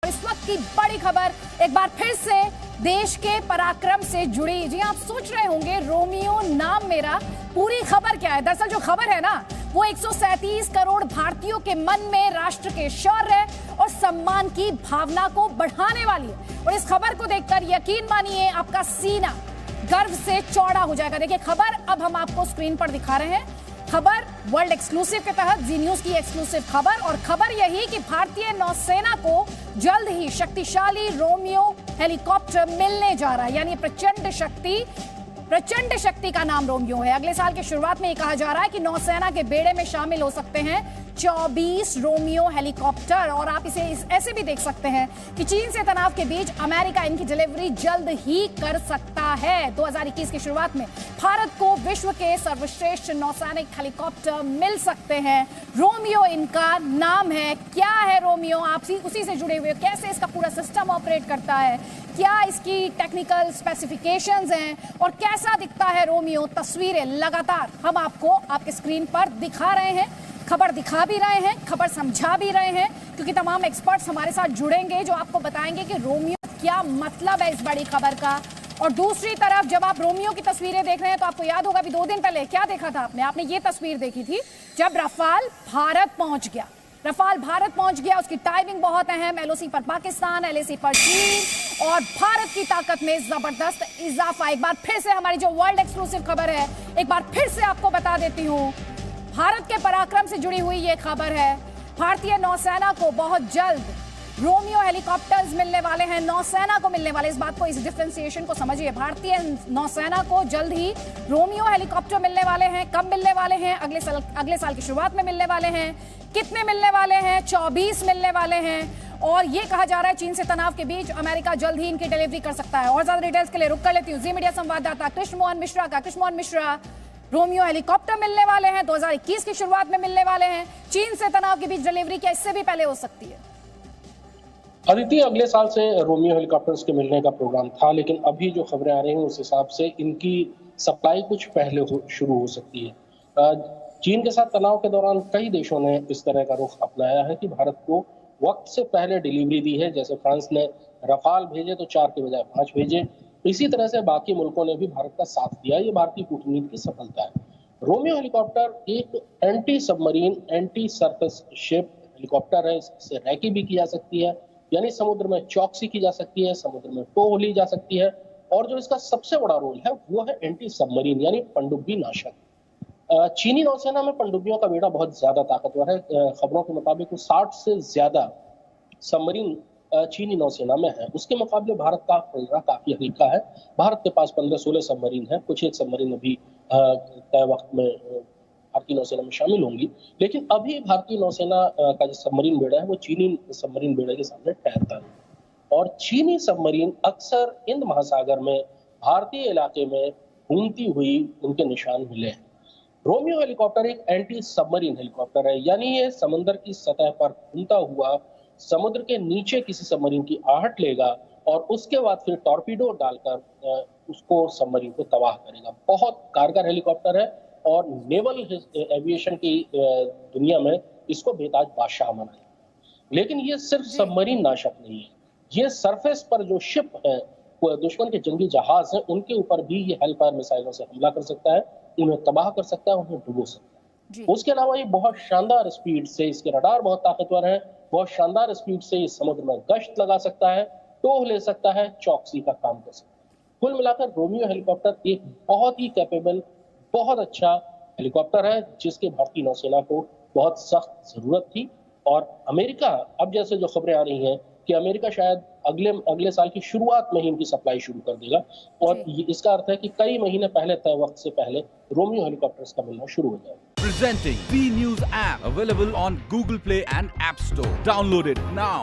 इस वक्त की बड़ी खबर एक बार फिर से देश के पराक्रम से जुड़ी। जी आप सोच रहे होंगे रोमियो नाम मेरा, पूरी खबर क्या है? दरअसल जो खबर है ना वो 137 करोड़ भारतीयों के मन में राष्ट्र के शौर्य और सम्मान की भावना को बढ़ाने वाली है। और इस खबर को देखकर यकीन मानिए आपका सीना गर्व से चौड़ा हो जाएगा। देखिए खबर अब हम आपको स्क्रीन पर दिखा रहे हैं। खबर वर्ल्ड एक्सक्लूसिव के तहत जी न्यूज की एक्सक्लूसिव खबर, और खबर यही कि भारतीय नौसेना को जल्द ही शक्तिशाली रोमियो हेलीकॉप्टर मिलने जा रहा है। यानी प्रचंड शक्ति का नाम रोमियो है। अगले साल की शुरुआत में ये कहा जा रहा है कि नौसेना के बेड़े में शामिल हो सकते हैं 24 रोमियो हेलीकॉप्टर। और आप इसे ऐसे भी देख सकते हैं कि चीन से तनाव के बीच अमेरिका इनकी डिलीवरी जल्द ही कर सकता है। 2021 की शुरुआत में भारत को विश्व के सर्वश्रेष्ठ नौसैनिक हेलीकॉप्टर मिल सकते हैं। रोमियो इनका नाम है। क्या है रोमियो? आप उसी से जुड़े हुए, कैसे इसका पूरा सिस्टम ऑपरेट करता है, क्या इसकी टेक्निकल स्पेसिफिकेशंस हैं और कैसा दिखता है रोमियो, तस्वीरें लगातार हम आपको आपके स्क्रीन पर दिखा रहे हैं। खबर दिखा भी रहे हैं, खबर समझा भी रहे हैं, क्योंकि तमाम एक्सपर्ट्स हमारे साथ जुड़ेंगे जो आपको बताएंगे कि रोमियो क्या मतलब है इस बड़ी खबर का। और दूसरी तरफ जब आप रोमियो की तस्वीरें देख रहे हैं तो आपको याद होगा अभी 2 दिन पहले क्या देखा था आपने ये तस्वीर देखी थी जब रफाल भारत पहुंच गया। रफाल भारत पहुंच गया, उसकी टाइमिंग बहुत अहम, LOC पर पाकिस्तान, LAC पर चीन, और भारत की ताकत में जबरदस्त इजाफा। एक बार फिर से हमारी जो वर्ल्ड एक्सक्लूसिव खबर है, एक बार फिर से आपको बता देती हूँ, भारत के पराक्रम से जुड़ी हुई ये खबर है। भारतीय नौसेना को बहुत जल्द रोमियो हेलीकॉप्टर्स मिलने वाले हैं, नौसेना को मिलने वाले। इस बात को, इस डिफरेंशिएशन को समझिए। भारतीय नौसेना को जल्द ही रोमियो हेलीकॉप्टर मिलने वाले हैं। कब मिलने वाले हैं? अगले साल की शुरुआत में मिलने वाले हैं। कितने मिलने वाले हैं? 24 मिलने वाले हैं। और ये कहा जा रहा है चीन से तनाव के बीच अमेरिका जल्द ही इनकी डिलीवरी कर सकता है। और ज्यादा डिटेल्स के लिए रुक कर लेती हूँ जी मीडिया संवाददाता कृष्ण मोहन मिश्रा का। कृष्ण मोहन मिश्रा, रोमियो हेलीकॉप्टर मिलने वाले हैं, 2021 की शुरुआत में मिलने वाले हैं। चीन से तनाव के बीच डिलीवरी क्या इससे भी पहले हो सकती है? अदिति, अगले साल से रोमियो हेलीकॉप्टर्स के मिलने का प्रोग्राम था, लेकिन अभी जो खबरें आ रही हैं उस हिसाब से इनकी सप्लाई कुछ पहले शुरू हो सकती है। चीन के साथ तनाव के दौरान कई देशों ने इस तरह का रुख अपनाया है कि भारत को वक्त से पहले डिलीवरी दी है। जैसे फ्रांस ने रफाल भेजे तो 4 के बजाय 5 भेजे। इसी तरह से बाकी मुल्कों ने भी भारत का साथ दिया। ये भारतीय कूटनीति की सफलता है। रोमियो हेलीकॉप्टर एक anti submarine, anti surface ship helicopter है। इससे रैकी भी की जा सकती है, यानी समुद्र में चौकसी की जा सकती है, समुद्र में टो ली जा सकती है। और जो इसका सबसे बड़ा रोल है वो है एंटी सबमरीन, यानी पनडुब्बी नाशक। चीनी नौसेना में पनडुब्बियों का बेड़ा बहुत ज्यादा ताकतवर है। खबरों के मुताबिक 60 से ज्यादा सबमरीन चीनी नौसेना में है। उसके मुकाबले भारत का पंजरा काफी हल्का है। भारत के पास 15-16 सबमरीन है। कुछ एक सबमरीन अभी तय वक्त में भारतीय नौसेना में शामिल होंगी, लेकिन अभी भारतीय नौसेना का जो सबमरीन बेड़ा है वो चीनी सबमरीन बेड़े के सामने ठहरता है। और चीनी सबमरीन अक्सर हिंद महासागर में भारतीय इलाके में घूमती हुई उनके निशान मिले हैं। रोमियो हेलीकॉप्टर एक एंटी सबमरीन हेलीकॉप्टर है, यानी ये समंदर की सतह पर घूमता हुआ समुद्र के नीचे किसी सबमरीन की आहट लेगा और उसके बाद फिर टॉर्पीडो डालकर उसको सबमरीन को तबाह करेगा। बहुत कारगर हेलीकॉप्टर है और नेवल एविएशन की दुनिया में इसको बेताज बादशाह माना है। लेकिन ये सिर्फ सबमरीन नाशक नहीं है, ये सरफेस पर जो शिप है, दुश्मन के जंगी जहाज हैं, उनके ऊपर भी ये हेलफायर मिसाइलों से हमला कर सकता है, उन्हें तबाह कर सकता है, उन्हें डुबो सकता है। उसके अलावा ये बहुत शानदार स्पीड से, इसके रडार बहुत ताकतवर है, बहुत शानदार स्पीड से ये समुद्र में गश्त लगा सकता है, टोह ले सकता है, चौकसी का काम कर सकता है। कुल मिलाकर रोमियो हेलीकॉप्टर एक बहुत ही कैपेबल, बहुत अच्छा हेलीकॉप्टर है जिसके भारतीय नौसेना को बहुत सख्त जरूरत थी। और अमेरिका, अब जैसे जो खबरें आ रही हैं कि अमेरिका शायद अगले साल की शुरुआत में ही इनकी सप्लाई शुरू कर देगा, और इसका अर्थ है कि कई महीने पहले, तय वक्त से पहले रोमियो हेलीकॉप्टर्स का मिलना शुरू हो जाएगा। Presenting B News app, available on Google Play and App Store. Download it now.